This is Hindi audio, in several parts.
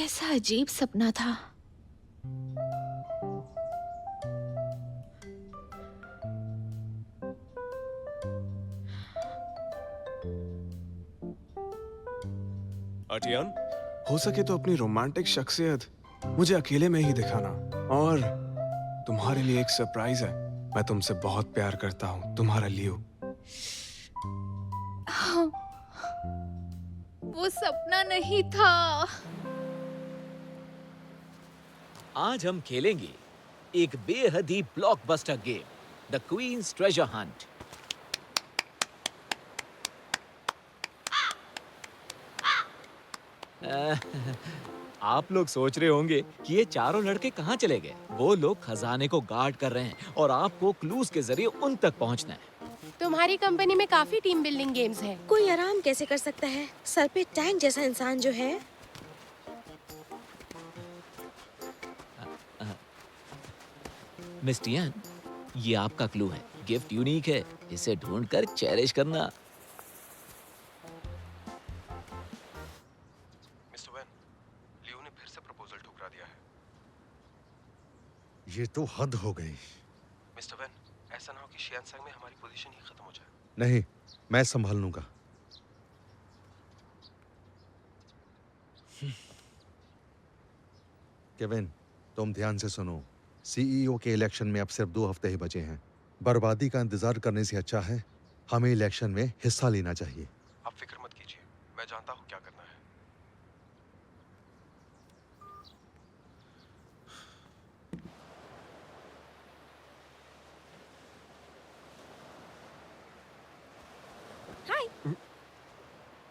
कैसा अजीब सपना था। अटियन, हो सके तो अपनी रोमांटिक शख्सियत मुझे अकेले में ही दिखाना। और तुम्हारे लिए एक सरप्राइज है। मैं तुमसे बहुत प्यार करता हूँ, तुम्हारा लियो। वो सपना नहीं था। आज हम खेलेंगे एक बेहद ही blockbuster game, the queen's treasure hunt. आप लोग सोच रहे होंगे कि ये चारों लड़के कहाँ चले गए। वो लोग खजाने को गार्ड कर रहे हैं और आपको क्लूज के जरिए उन तक पहुंचना है। तुम्हारी कंपनी में काफी टीम बिल्डिंग गेम्स हैं। कोई आराम कैसे कर सकता है? सर पे टैंक जैसा इंसान जो है। मिस टियान, ये आपका क्लू है। गिफ्ट यूनिक है, इसे ढूंढकर चेरिश करना। मिस्टर वैन, लियो ने फिर से प्रपोजल ठुकरा दिया है। ये तो हद हो गई। मिस्टर वैन, ऐसा ना हो कि शियानसांग में हमारी पोजीशन ही खत्म हो जाए। नहीं, मैं संभाल लूंगा। केविन, तुम ध्यान से सुनो। सीईओ के इलेक्शन में अब सिर्फ 2 हफ्ते ही बचे हैं। बर्बादी का इंतजार करने से अच्छा है हमें इलेक्शन में हिस्सा लेना चाहिए। आप फिक्र मत कीजिए, मैं जानता हूँ क्या करना है। हाय।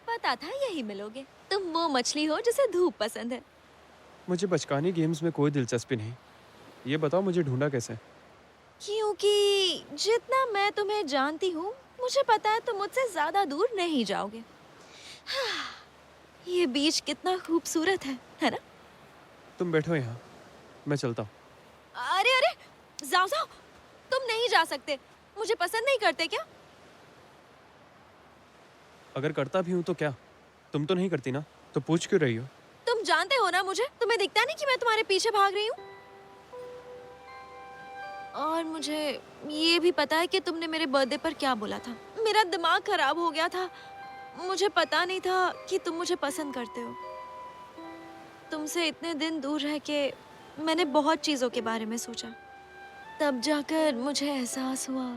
पता था यही मिलोगे। तुम वो मछली हो जिसे धूप पसंद है। मुझे बचकानी गेम्स में कोई दिलचस्पी नहीं। ये बताओ मुझे ढूंढा कैसे? क्योंकि जितना मैं तुम्हें जानती हूँ, मुझे पता है तुम मुझसे ज्यादा दूर नहीं जाओगे। ये बीच कितना खूबसूरत है ना? तुम बैठो यहाँ, मैं चलता हूँ। अरे अरे, जाओ जाओ, तुम नहीं जा सकते। मुझे पसंद नहीं करते क्या? अगर करता भी हूँ तो क्या? तुम तो नहीं करती ना, तो पूछ क्यों रही हो? तुम जानते हो ना मुझे, तुम्हें दिखता नहीं कि मैं तुम्हारे पीछे भाग रही हूँ। और मुझे ये भी पता है कि तुमने मेरे बर्थडे पर क्या बोला था। मेरा दिमाग खराब हो गया था। मुझे पता नहीं था कि तुम मुझे पसंद करते हो। तुमसे इतने दिन दूर रह के मैंने बहुत चीजों के बारे में सोचा। तब जाकर मुझे एहसास हुआ,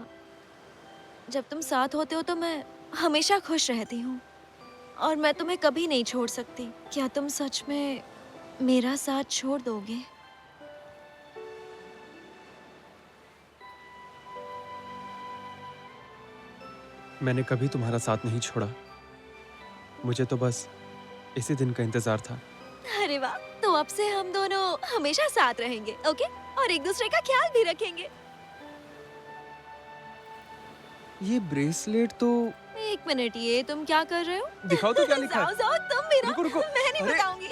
जब तुम साथ होते हो तो मैं हमेशा खुश रहती हूँ और मैं तुम्हें कभी नहीं छोड़ सकती। क्या तुम सच में मेरा साथ छोड़ दोगे? मैंने कभी तुम्हारा साथ नहीं छोड़ा। मुझे तो बस इसी दिन का इंतजार था। अरे वाह, तो अब से हम दोनों हमेशा साथ रहेंगे, ओके? और एक दूसरे का ख्याल भी रखेंगे। ये ब्रेसलेट तो... एक मिनट, ये तुम क्या कर रहे हो? दिखाओ तो क्या लिखा है? जाओ जाओ, तुम भी ना। रुको, रुको। मैं नहीं अरे! बताऊंगी।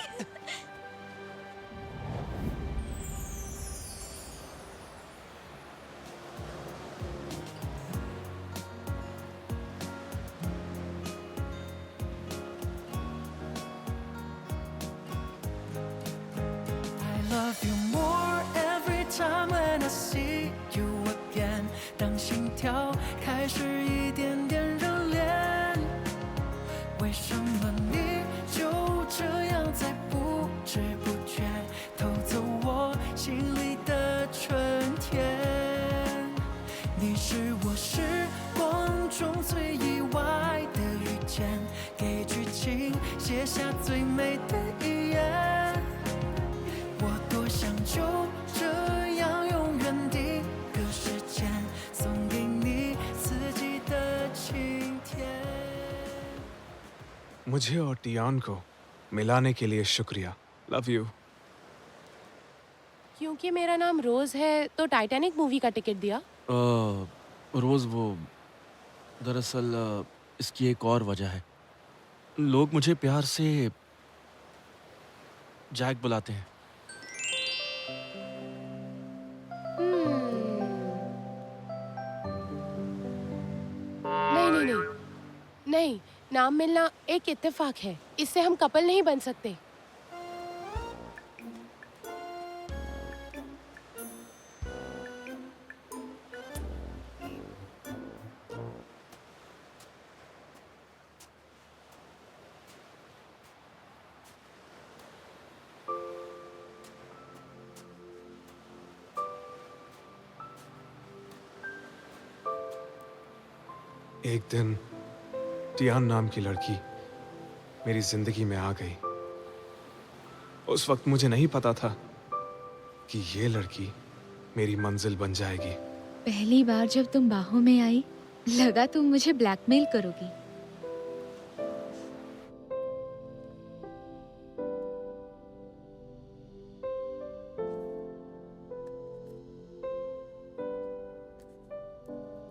I love you more every time when I see you again。当心跳开始一点点热恋，为什么你就这样在不知不觉偷走我心里的春天？你是我时光中最意外的遇见，给剧情写下最美的一页。我多想就这样永远地隔时间，送给你四季的晴天。 मुझे और टियान को मिलाने के लिए शुक्रिया। Love you. क्योंकि मेरा नाम रोज है तो टाइटैनिक मूवी का टिकट दिया। रोज, वो दरअसल इसकी एक और वजह है। लोग मुझे प्यार से जैक बुलाते हैं। नहीं नहीं नहीं नहीं, नाम मिलना एक इत्तेफाक है। इससे हम कपल नहीं बन सकते। एक दिन टियान नाम की लड़की मेरी जिंदगी में आ गई। उस वक्त मुझे नहीं पता था कि ये लड़की मेरी मंजिल बन जाएगी। पहली बार जब तुम बाहों में आई, लगा तुम मुझे ब्लैकमेल करोगी।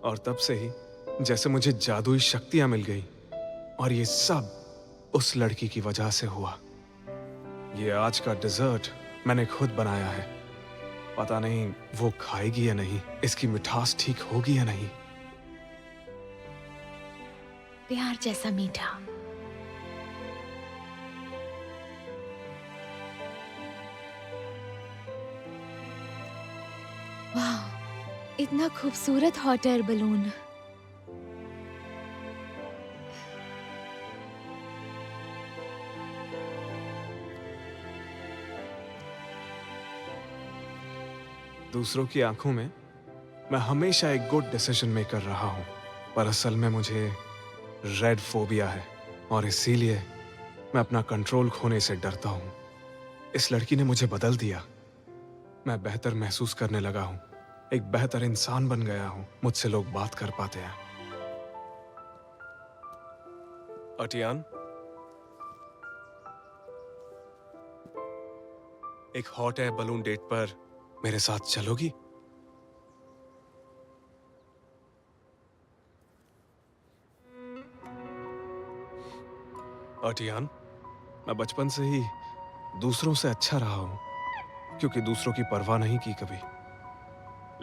और तब से ही जैसे मुझे जादुई शक्तियां मिल गई, और ये सब उस लड़की की वजह से हुआ। ये आज का डिजर्ट मैंने खुद बनाया है। पता नहीं वो खाएगी या नहीं, इसकी मिठास ठीक होगी या नहीं। प्यार जैसा मीठा। वाह, इतना खूबसूरत हॉट एयर बलून। दूसरों की आंखों में मैं हमेशा एक गुड डिसीजन मेकर रहा हूं, पर असल में मुझे रेड फोबिया है, और इसीलिए मैं अपना कंट्रोल खोने से डरता हूं। इस लड़की ने मुझे बदल दिया। मैं बेहतर महसूस करने लगा हूं, एक बेहतर इंसान बन गया हूं। मुझसे लोग बात कर पाते हैं। अटियान, एक हॉट एयर बलून डेट पर मेरे साथ चलोगी? अटियान, मैं बचपन से ही दूसरों से अच्छा रहा हूं, क्योंकि दूसरों की परवाह नहीं की कभी।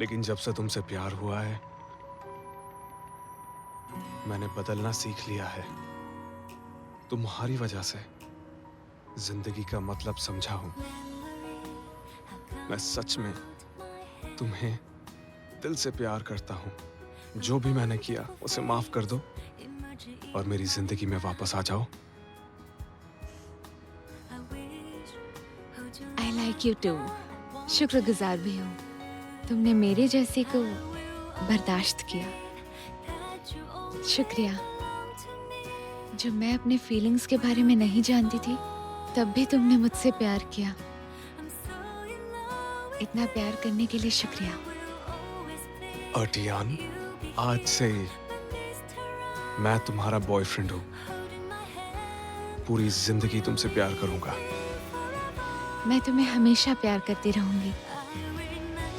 लेकिन जब से तुमसे प्यार हुआ है, मैंने बदलना सीख लिया है। तुम्हारी वजह से जिंदगी का मतलब समझा हूं। मैं सच में तुम्हें दिल से प्यार करता हूं। जो भी मैंने किया उसे माफ कर दो और मेरी जिंदगी में वापस आ जाओ। I like you too. शुक्रगुजार भी हूँ, तुमने मेरे जैसे को बर्दाश्त किया। शुक्रिया। जब मैं अपने फीलिंग्स के बारे में नहीं जानती थी, तब भी तुमने मुझसे प्यार किया। इतना प्यार करने के लिए शुक्रिया। अटियान, आज से मैं तुम्हारा बॉयफ्रेंड हूँ। पूरी जिंदगी तुमसे प्यार करूंगा। मैं तुम्हें हमेशा प्यार करती रहूंगी।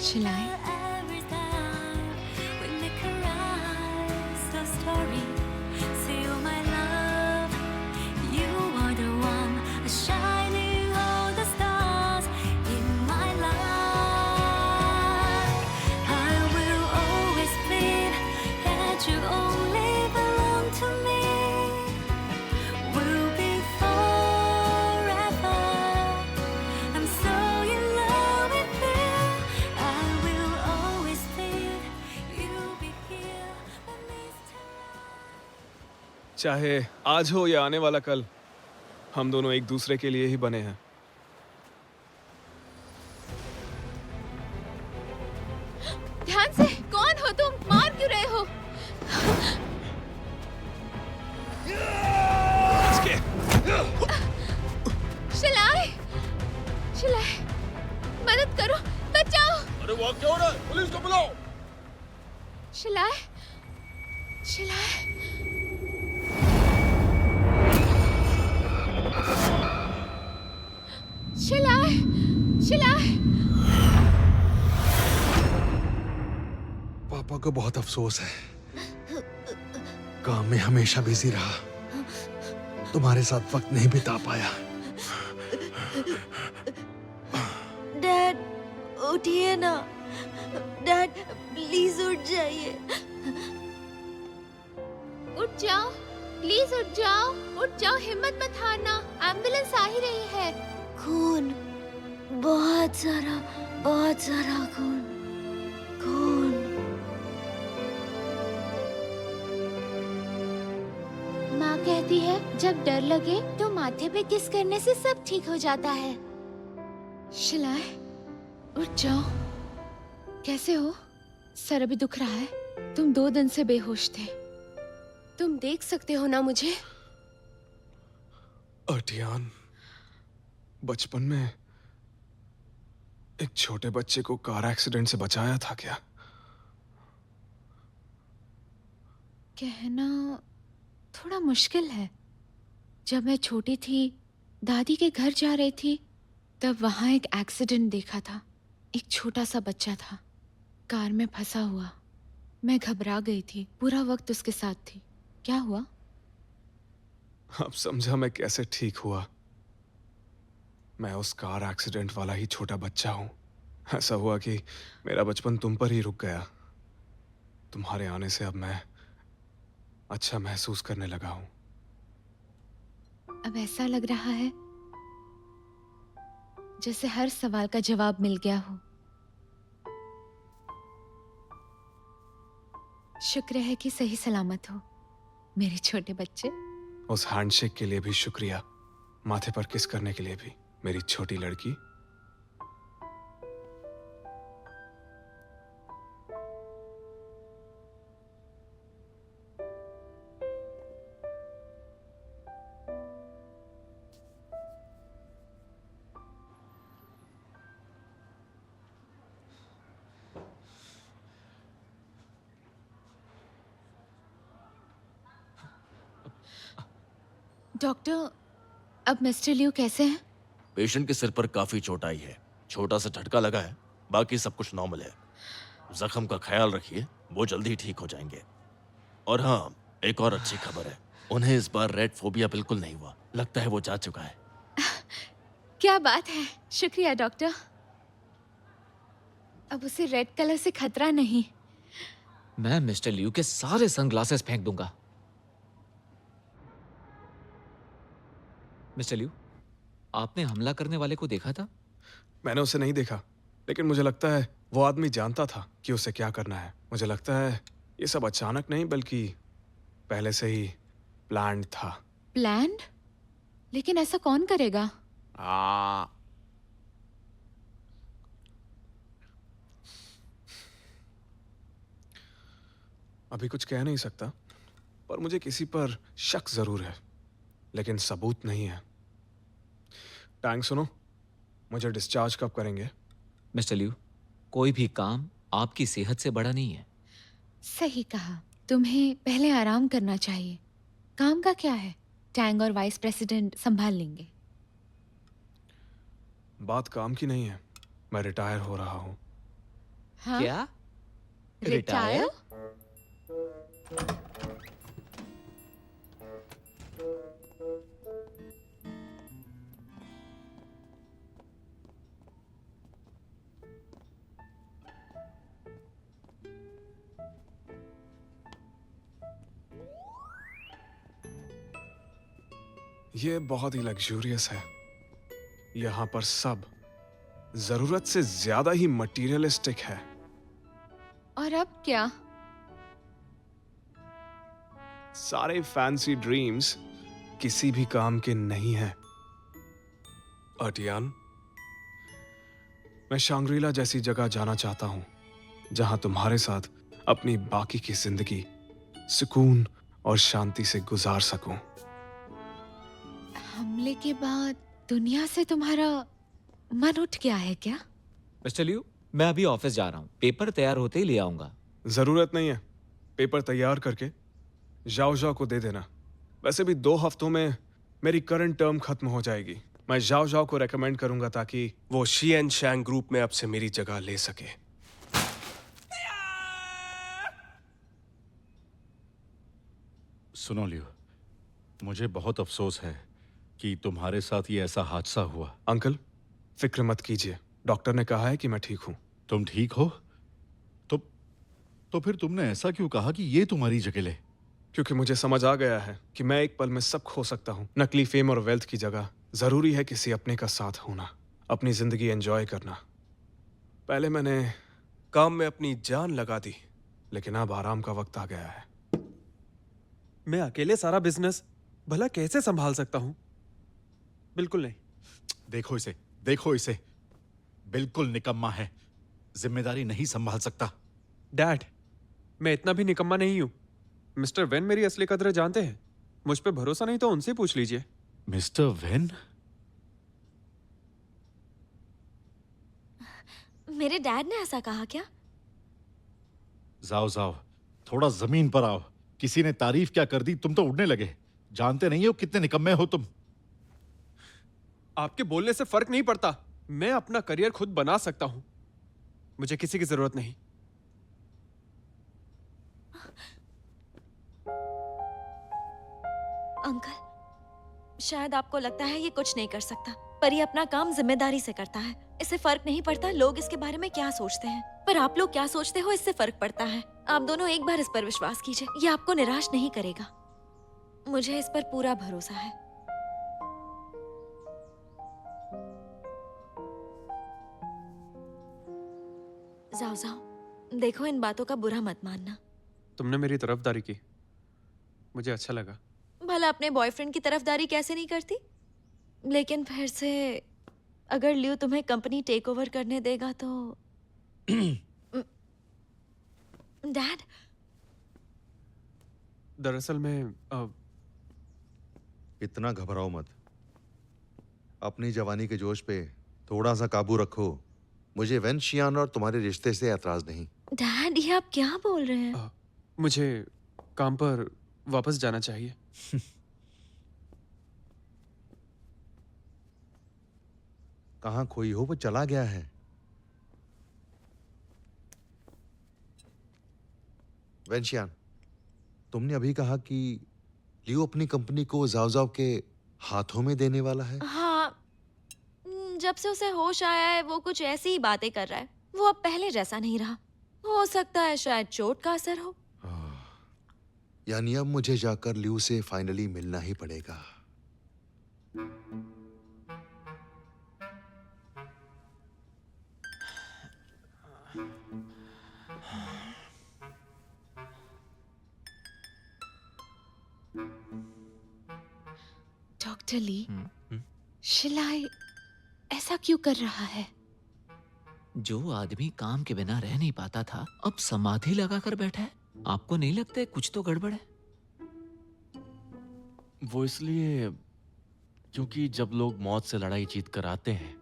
शिलाई। चाहे आज हो या आने वाला कल, हम दोनों एक दूसरे के लिए ही बने हैं। ध्यान से। कौन हो तुम? मार क्यों रहे हो? शिलाई, शिलाई, मदद करो, बचाओ। अरे वो क्या हो रहा है? पुलिस को बुलाओ। शिलाई, शिलाई। शिलाई, शिलाई। पापा को बहुत अफसोस है। काम में हमेशा बिजी रहा, तुम्हारे साथ वक्त नहीं बिता पाया। डैड, उठिए ना। डैड, प्लीज उठ जाइए। उठ जाओ, प्लीज उठ जाओ, उठ जाओ, हिम्मत मत हारना, एम्बुलेंस आ ही रही है। खून, बहुत सारा खून, खून। माँ कहती है जब डर लगे तो माथे पे किस करने से सब ठीक हो जाता है। शिलाय, उठ जाओ। कैसे हो? सर अभी दुख रहा है? तुम 2 दिन से बेहोश थे। तुम देख सकते हो ना मुझे? अर्टियान, बचपन में एक छोटे बच्चे को कार एक्सीडेंट से बचाया था क्या? कहना थोड़ा मुश्किल है। जब मैं छोटी थी, दादी के घर जा रही थी, तब वहां एक एक्सीडेंट देखा था। एक छोटा सा बच्चा था, कार में फंसा हुआ। मैं घबरा गई थी, पूरा वक्त उसके साथ थी। क्या हुआ? अब समझा मैं कैसे ठीक हुआ। मैं उस कार एक्सीडेंट वाला ही छोटा बच्चा हूं। ऐसा हुआ कि मेरा बचपन तुम पर ही रुक गया। तुम्हारे आने से अब मैं अच्छा महसूस करने लगा हूं। अब ऐसा लग रहा है जैसे हर सवाल का जवाब मिल गया हो। शुक्र है कि सही सलामत हो मेरे छोटे बच्चे। उस हैंडशेक के लिए भी शुक्रिया, माथे पर किस करने के लिए भी, मेरी छोटी लड़की। डॉक्टर, अब मिस्टर लियू कैसे हैं? पेशेंट के सिर पर काफी चोट आई है, छोटा सा झटका लगा है, बाकी सब कुछ नॉर्मल है। जख्म का ख्याल रखिए, वो जल्दी ठीक हो जाएंगे। और हाँ, एक और अच्छी खबर है, उन्हें इस बार रेड फोबिया बिल्कुल नहीं हुआ। लगता है वो जा चुका है। क्या बात है, शुक्रिया डॉक्टर। अब उसे रेड कलर से खतरा नहीं। मैं मिस्टर लियू के सारे सनग्लासेस फेंक दूंगा। मिस्टर लियू, आपने हमला करने वाले को देखा था? मैंने उसे नहीं देखा, लेकिन मुझे लगता है वो आदमी जानता था कि उसे क्या करना है। मुझे लगता है ये सब अचानक नहीं, बल्कि पहले से ही प्लान्ड था। प्लान्ड? लेकिन ऐसा कौन करेगा? अभी कुछ कह नहीं सकता, पर मुझे किसी पर शक जरूर है, लेकिन सबूत नहीं है। टैंक सुनो, मुझे डिस्चार्ज कब करेंगे? मिस्टर लियू, कोई भी काम आपकी सेहत से बड़ा नहीं है। सही कहा, तुम्हें पहले आराम करना चाहिए। काम का क्या है, टैंग और वाइस प्रेसिडेंट संभाल लेंगे। बात काम की नहीं है, मैं रिटायर हो रहा हूँ। हाँ? क्या? रिटायर? ये बहुत ही लग्जूरियस है। यहाँ पर सब जरूरत से ज्यादा ही मटीरियलिस्टिक है। और अब क्या? सारे फैंसी ड्रीम्स किसी भी काम के नहीं हैं। अर्टियान, मैं शांग्रीला जैसी जगह जाना चाहता हूं, जहां तुम्हारे साथ अपनी बाकी की जिंदगी सुकून और शांति से गुजार सकूं। हमले के बाद दुनिया से तुम्हारा मन उठ गया है क्या? मिस्टर लियू, मैं अभी ऑफिस जा रहा हूँ, पेपर तैयार होते ही ले आऊंगा। जरूरत नहीं है, पेपर तैयार करके जाओ जाओ को दे देना। वैसे भी 2 हफ्तों में मेरी करंट टर्म खत्म हो जाएगी। मैं जाओ जाओ को रेकमेंड करूंगा ताकि वो शी एंड शैंग ग्रुप में अब से मेरी जगह ले सके। सुनो लियो, मुझे बहुत अफसोस है कि तुम्हारे साथ ये ऐसा हादसा हुआ। अंकल, फिक्र मत कीजिए, डॉक्टर ने कहा है कि मैं ठीक हूं। तुम ठीक हो? तो फिर तुमने ऐसा क्यों कहा कि ये तुम्हारी जगह ले? क्योंकि मुझे समझ आ गया है कि मैं एक पल में सब खो सकता हूं। नकली फेम और वेल्थ की जगह जरूरी है किसी अपने का साथ होना, अपनी जिंदगी एंजॉय करना। पहले मैंने काम में अपनी जान लगा दी, लेकिन अब आराम का वक्त आ गया है। मैं अकेले सारा बिजनेस भला कैसे संभाल सकता हूँ? बिल्कुल नहीं। देखो इसे, बिल्कुल निकम्मा है, जिम्मेदारी नहीं संभाल सकता। डैड, मैं इतना भी निकम्मा नहीं हूँ। मिस्टर वेन मेरी असली कदर जानते हैं। मुझ पे भरोसा नहीं तो उनसे पूछ लीजिए। Mister when? मेरे डैड ने ऐसा कहा क्या? जाओ जाओ, थोड़ा जमीन पर आओ। किसी ने तारीफ क्या कर दी, तुम तो उड़ने लगे। जानते नहीं हो कितने निकम्मे हो तुम। आपके बोलने से फर्क नहीं पड़ता। मैं अपना करियर खुद बना सकता हूं। मुझे किसी की जरूरत नहीं। अंकल, शायद आपको लगता है ये कुछ नहीं कर सकता, पर ये अपना काम जिम्मेदारी से करता है। इससे फर्क नहीं पड़ता लोग इसके बारे में क्या सोचते हैं, पर आप लोग क्या सोचते हो इससे फर्क पड़ता है। आप दोनों एक बार इस पर विश्वास कीजिए, ये आपको निराश नहीं करेगा। मुझे इस पर पूरा भरोसा है। जाओ जाओ, देखो इन बातों का बुरा मत मानना। तुमने मेरी तरफदारी की, मुझे अच्छा लगा। भला अपने बॉयफ्रेंड की तरफदारी कैसे नहीं करती? लेकिन फिर से अगर लियो तुम्हें कंपनी टेक ओवर करने देगा तो डैड, दरअसल मैं इतना घबराओ मत। अपनी जवानी के जोश पे थोड़ा सा काबू रखो। मुझे वेनशियान और तुम्हारे रिश्ते से एतराज नहीं। डैड ये आप क्या बोल रहे हैं? मुझे काम पर वापस जाना चाहिए। कहाँ खोई हो, वो चला गया है। वेनशियान, तुमने अभी कहा कि लियो अपनी कंपनी को जाओ जाओ के हाथों में देने वाला है। हाँ, जब से उसे होश आया है वो कुछ ऐसी ही बातें कर रहा है। वो अब पहले जैसा नहीं रहा। हो सकता है शायद चोट का असर हो। यानी अब मुझे जाकर लियो से फाइनली मिलना ही पड़ेगा। डॉक्टर ली, शिलाई ऐसा क्यों कर रहा है? जो आदमी काम के बिना रह नहीं पाता था, अब समाधि लगाकर बैठा है। आपको नहीं लगता है कुछ तो गड़बड़ है? वो इसलिए क्योंकि जब लोग मौत से लड़ाई जीत कर आते हैं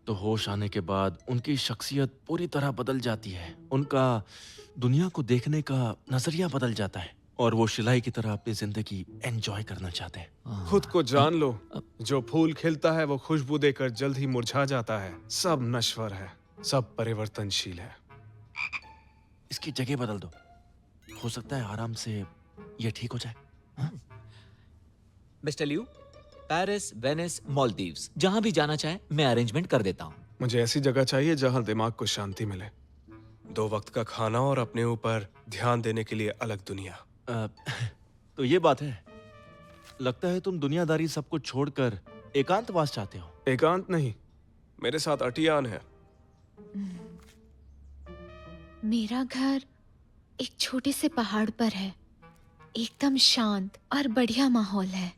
तो होश आने के बाद उनकी शख्सियत पूरी तरह बदल जाती है। उनका दुनिया को देखने का नजरिया बदल जाता है और वो शिलाई की तरह अपनी जिंदगी एंजॉय करना चाहते हैं। खुद को जान लो, जो फूल खिलता है वो खुशबू देकर जल्द ही मुरझा जाता है। सब नश्वर है, सब परिवर्तनशील है। इसकी जगह बदल दो, हो सकता है आराम से ये ठीक हो जाए। Mister Liu, Paris, Venice, Maldives, जहां भी जाना चाहे मैं अरेंजमेंट कर देता हूँ। मुझे ऐसी जगह चाहिए जहां दिमाग को शांति मिले, 2 वक्त का खाना और अपने ऊपर ध्यान देने के लिए अलग दुनिया। तो ये बात है। लगता है तुम दुनियादारी सब कुछ छोड़कर एकांतवास चाहते हो। एकांत नहीं, मेरे साथ अटियान है। मेरा घर एक छोटे से पहाड़ पर है। एकदम शांत और बढ़िया माहौल है।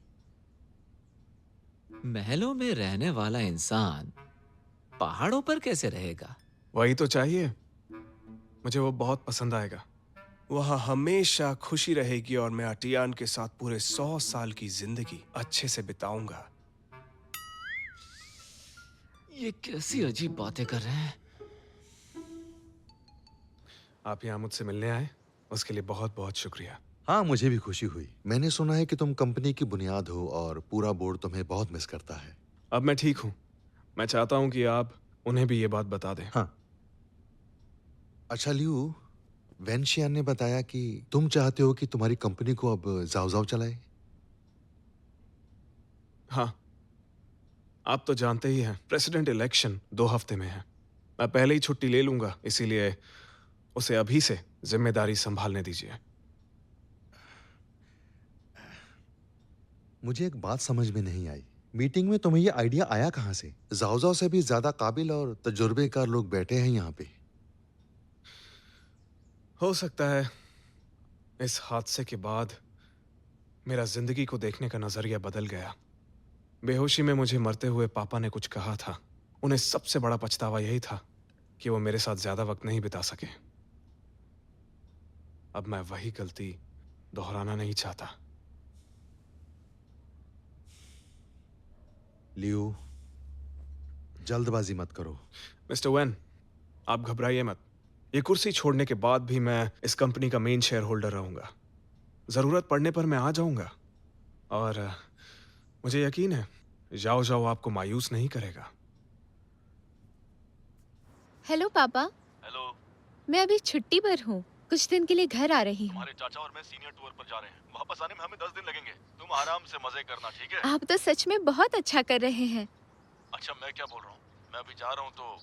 महलों में रहने वाला इंसान पहाड़ों पर कैसे रहेगा? वही तो चाहिए। मुझे वो बहुत पसंद आएगा। वहाँ हमेशा खुशी रहेगी और मैं अटियान के साथ पूरे 100 साल की जिंदगी अच्छे से बिताऊंगा। ये कैसी अजीब बातें कर रहे हैं। आप यहाँ मुझसे मिलने आए, उसके लिए बहुत बहुत शुक्रिया। हाँ, मुझे भी खुशी हुई। मैंने सुना है कि तुम कंपनी की बुनियाद हो और पूरा बोर्ड तुम्हें बहुत मिस करता है। अब मैं ठीक हूँ। मैं चाहता हूँ कि आप उन्हें भी ये बात बता दें। हाँ। अच्छा लियू, वेनशियान ने बताया कि तुम चाहते हो कि तुम्हारी कंपनी को अब जाओ जाओ चलाए। हाँ, आप तो जानते ही हैं, प्रेसिडेंट इलेक्शन 2 हफ्ते में है। मैं पहले ही छुट्टी ले लूंगा, इसीलिए उसे अभी से जिम्मेदारी संभालने दीजिए। मुझे एक बात समझ में नहीं आई। मीटिंग में तुम्हें ये आइडिया आया कहाँ से? जाओ जाओ से भी ज्यादा काबिल और तजुर्बेकार लोग बैठे हैं यहाँ पे। हो सकता है इस हादसे के बाद मेरा जिंदगी को देखने का नजरिया बदल गया। बेहोशी में मुझे मरते हुए पापा ने कुछ कहा था। उन्हें सबसे बड़ा पछतावा यही था कि वो मेरे साथ ज्यादा वक्त नहीं बिता सके। अब मैं वही गलती दोहराना नहीं चाहता। लियो, जल्दबाजी मत करो। मिस्टर वैन, आप घबराइए मत। ये कुर्सी छोड़ने के बाद भी मैं इस कंपनी का मेन शेयर होल्डर रहूंगा। जरूरत पड़ने पर मैं आ जाऊंगा। और मुझे यकीन है जाओ जाओ आपको मायूस नहीं करेगा। हेलो पापा, हेलो। मैं अभी छुट्टी पर हूँ, कुछ दिन के लिए घर आ रही हूँ। हमारे चाचा और मैं सीनियर टूर पर जा रहे हैं। वापस आने में हमें 10 दिन लगेंगे। तुम आराम से मजे करना, ठीक है? आप तो सच में बहुत अच्छा कर रहे हैं। अच्छा, मैं क्या बोल रहा हूँ, मैं अभी जा रहा हूँ तो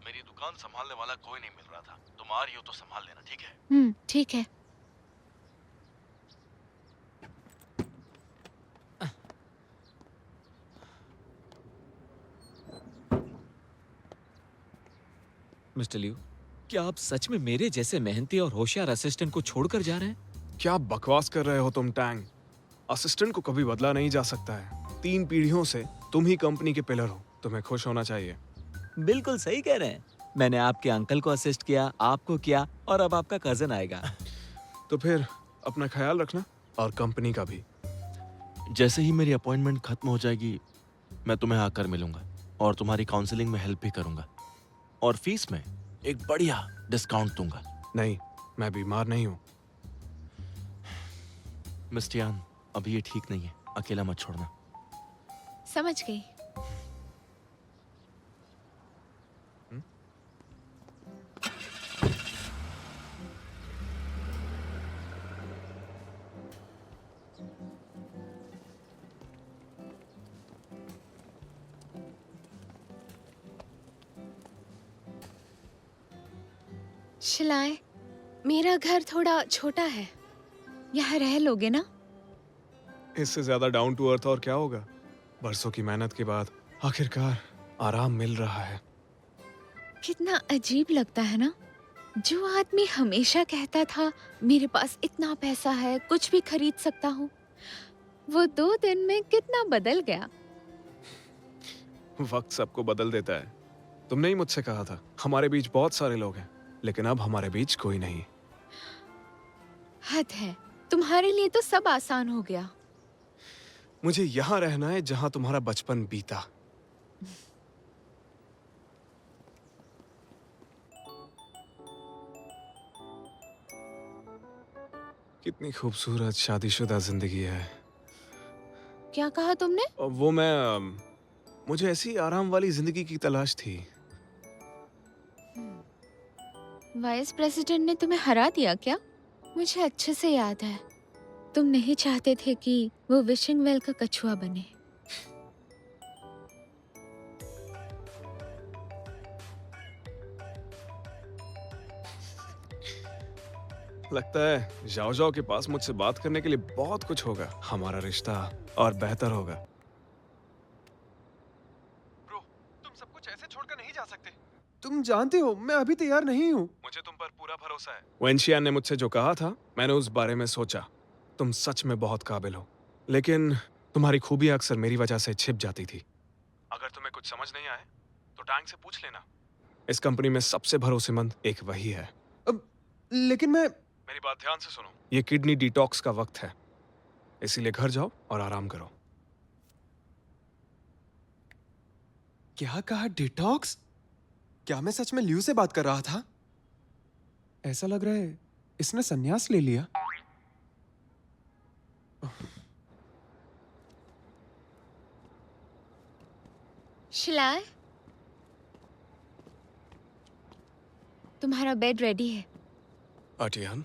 मेरी दुकान संभालने वाला कोई नहीं मिल रहा था। तुम आ रही हो तो संभाल लेना, ठीक है? ठीक है। मिस्टर लियो, क्या आप सच में मेरे जैसे मेहनती और होशियार असिस्टेंट को छोड़कर जा रहे हैं? क्या बकवास कर रहे हो तुम टैंग? असिस्टेंट को कभी बदला नहीं जा सकता है। 3 पीढ़ियों से तुम ही कंपनी के पिलर हो। तुम्हें खुश होना चाहिए। बिल्कुल सही कह रहे हैं। मैंने आपके अंकल को असिस्ट किया, आपको किया, और अब आपका कजन आएगा। तो फिर अपना ख्याल रखना और कंपनी का भी। जैसे ही मेरी अपॉइंटमेंट खत्म हो जाएगी मैं तुम्हें आकर मिलूंगा और तुम्हारी काउंसलिंग में हेल्प भी करूंगा और फीस में एक बढ़िया डिस्काउंट दूंगा। नहीं, मैं बीमार नहीं हूँ। मिस्टर यान, अभी ये ठीक नहीं है, अकेला मत छोड़ना। समझ गई। शिलाए, मेरा घर थोड़ा छोटा है, यहाँ रह लोगे ना? इससे ज्यादा डाउन टू अर्थ और क्या होगा? बरसों की मेहनत के बाद आखिरकार आराम मिल रहा है। कितना अजीब लगता है ना, जो आदमी हमेशा कहता था मेरे पास इतना पैसा है, कुछ भी खरीद सकता हूँ, वो 2 दिन में कितना बदल गया। वक्त सबको बदल देता है। तुमने ही मुझसे कहा था हमारे बीच बहुत सारे लोग हैं, लेकिन अब हमारे बीच कोई नहीं। हद है, तुम्हारे लिए तो सब आसान हो गया। मुझे यहाँ रहना है जहाँ तुम्हारा बचपन बीता। कितनी खूबसूरत शादीशुदा जिंदगी है। क्या कहा तुमने? वो मुझे ऐसी आराम वाली जिंदगी की तलाश थी। वाइस प्रेसिडेंट ने तुम्हें हरा दिया क्या? मुझे अच्छे से याद है, तुम नहीं चाहते थे कि वो विशिंग वेल का कछुआ बने। लगता है जाओ जाओ के पास मुझसे बात करने के लिए बहुत कुछ होगा। हमारा रिश्ता और बेहतर होगा। ब्रो, तुम सब कुछ ऐसे छोड़कर नहीं जा सकते। तुम जानते हो मैं अभी तैयार नहीं हूँ। मुझे तुम पर पूरा भरोसा है। वेंशियान ने मुझसे जो कहा था मैंने उस बारे में सोचा। तुम सच में बहुत काबिल हो, लेकिन तुम्हारी खूबियां अक्सर मेरी वजह से छिप जाती थी। अगर तुम्हें कुछ समझ नहीं आए तो टैंक से पूछ लेना। इस कंपनी में सबसे भरोसेमंद एक वही है। लेकिन मैं... मेरी बात ध्यान से सुनो। ये किडनी डिटॉक्स का वक्त है, इसीलिए घर जाओ और आराम करो। क्या कहा? डिटॉक्स? क्या मैं सच में लियू से बात कर रहा था? ऐसा लग रहा है इसने संन्यास ले लिया। शिलाए, तुम्हारा बेड रेडी है। अटियान,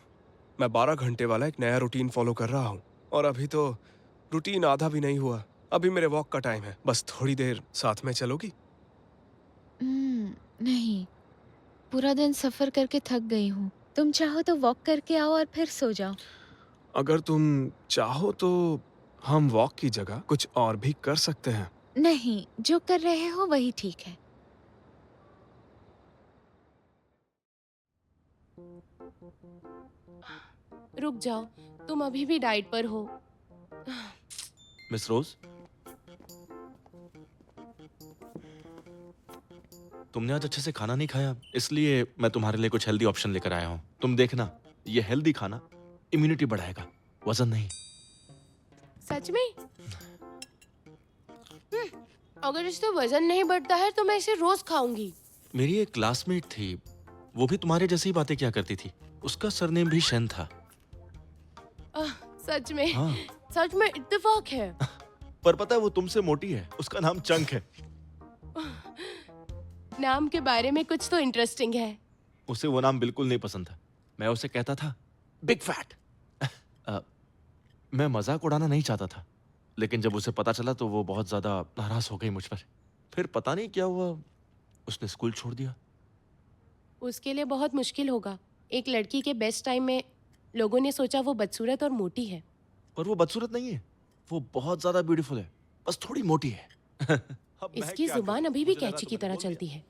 मैं 12 घंटे वाला एक नया रूटीन फॉलो कर रहा हूँ और अभी तो रूटीन आधा भी नहीं हुआ। अभी मेरे वॉक का टाइम है, बस थोड़ी देर साथ में चलोगी? नहीं, पूरा दिन सफर करके थक गई हूँ। तुम चाहो तो वॉक करके आओ और फिर सो जाओ। अगर तुम चाहो तो हम वॉक की जगह कुछ और भी कर सकते हैं। नहीं, जो कर रहे हो वही ठीक है। रुक जाओ, तुम अभी भी डाइट पर हो। मिस रोज, तुमने आज अच्छे से खाना नहीं खाया, इसलिए मैं तुम्हारे लिए कुछ हेल्दी ऑप्शन लेकर आया हूँ। तुम देखना, ये हेल्दी खाना इम्यूनिटी बढ़ाएगा वजन नहीं। सच में? अगर इससे वजन नहीं बढ़ता है तो मैं इसे रोज खाऊंगी। मेरी एक क्लासमेट थी, वो भी तुम्हारे जैसी बातें क्या करती थी। उसका सरनेम भी शेन था। सच में? हाँ। सच में इत्तेफाक है। पर पता है वो तुमसे मोटी है, उसका नाम चंक है। नाम के बारे में कुछ तो इंटरेस्टिंग है। उसे वो नाम बिल्कुल नहीं पसंद था। मैं उसे कहता था बिग फैट। मैं मजाक उड़ाना नहीं चाहता था, लेकिन जब उसे पता चला तो वो बहुत ज्यादा नाराज हो गई मुझ पर। फिर पता नहीं क्या हुआ, उसने स्कूल छोड़ दिया। उसके लिए बहुत मुश्किल होगा। एक लड़की के बेस्ट टाइम में लोगों ने सोचा वो बदसूरत और मोटी है। पर वो बदसूरत नहीं है, वो बहुत ज्यादा ब्यूटीफुल है, बस थोड़ी मोटी है। अब मैं इसकी क्या जुबान करूं? अभी भी मुझे लगा कैंची तो की मैंने तरह बोल दिया। चलती है।